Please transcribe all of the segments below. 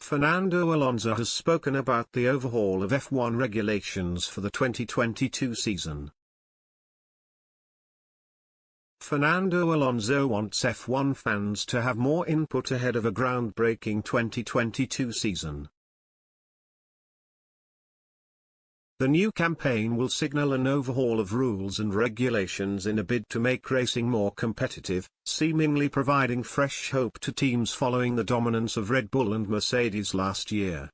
Fernando Alonso has spoken about the overhaul of F1 regulations for the 2022 season. Fernando Alonso wants F1 fans to have more input ahead of a groundbreaking 2022 season. The new campaign will signal an overhaul of rules and regulations in a bid to make racing more competitive, seemingly providing fresh hope to teams following the dominance of Red Bull and Mercedes last year.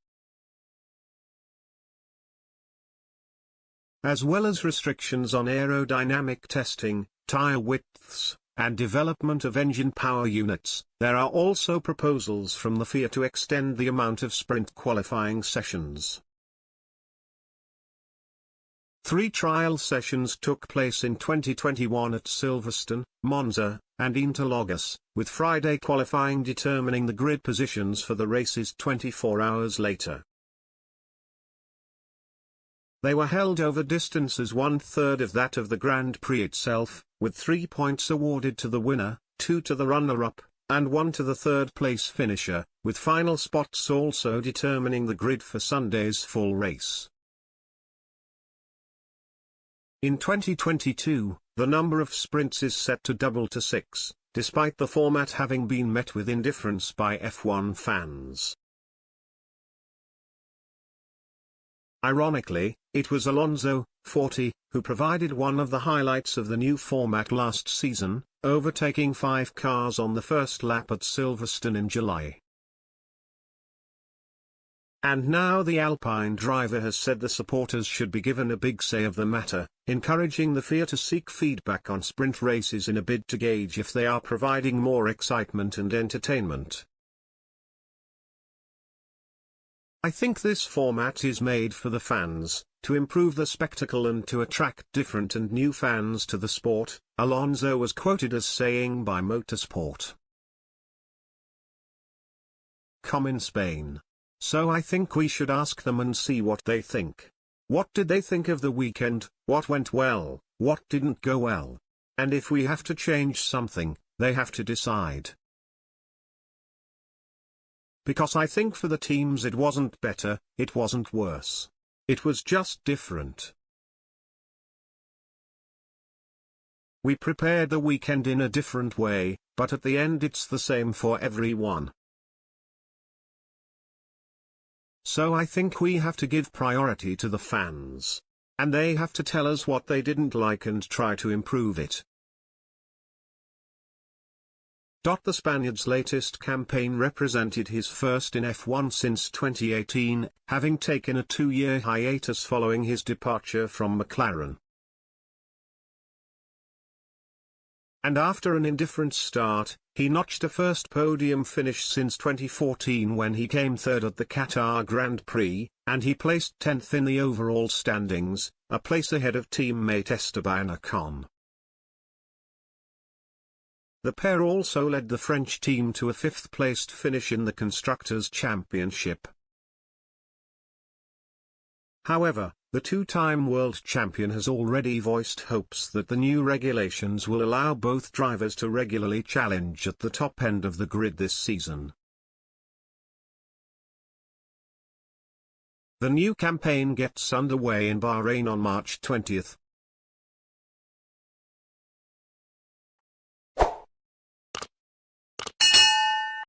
As well as restrictions on aerodynamic testing, tire widths, and development of engine power units, there are also proposals from the FIA to extend the amount of sprint qualifying sessions. 3 trial sessions took place in 2021 at Silverstone, Monza, and Interlagos, with Friday qualifying determining the grid positions for the races 24 hours later. They were held over distances 1/3 of that of the Grand Prix itself, with 3 points awarded to the winner, 2 to the runner-up, and 1 to the third-place finisher, with final spots also determining the grid for Sunday's full race. In 2022, the number of sprints is set to double to 6, despite the format having been met with indifference by F1 fans. Ironically, it was Alonso, 40, who provided one of the highlights of the new format last season, overtaking 5 cars on the first lap at Silverstone in July. And now the Alpine driver has said the supporters should be given a big say of the matter, encouraging the FIA to seek feedback on sprint races in a bid to gauge if they are providing more excitement and entertainment. I think this format is made for the fans, to improve the spectacle and to attract different and new fans to the sport, Alonso was quoted as saying by Motorsport.com in Spain. So I think we should ask them and see what they think. What did they think of the weekend, what went well, what didn't go well? And if we have to change something, they have to decide. Because I think for the teams it wasn't better, it wasn't worse. It was just different. We prepared the weekend in a different way, but at the end it's the same for everyone. So I think we have to give priority to the fans. And they have to tell us what they didn't like and try to improve it. The Spaniard's latest campaign represented his first in F1 since 2018, having taken a 2-year hiatus following his departure from McLaren. And after an indifferent start, he notched a first podium finish since 2014 when he came third at the Qatar Grand Prix, and he placed 10th in the overall standings, a place ahead of teammate Esteban Ocon. The pair also led the French team to a 5th-placed finish in the Constructors' Championship. However, the 2-time world champion has already voiced hopes that the new regulations will allow both drivers to regularly challenge at the top end of the grid this season. The new campaign gets underway in Bahrain on March 20,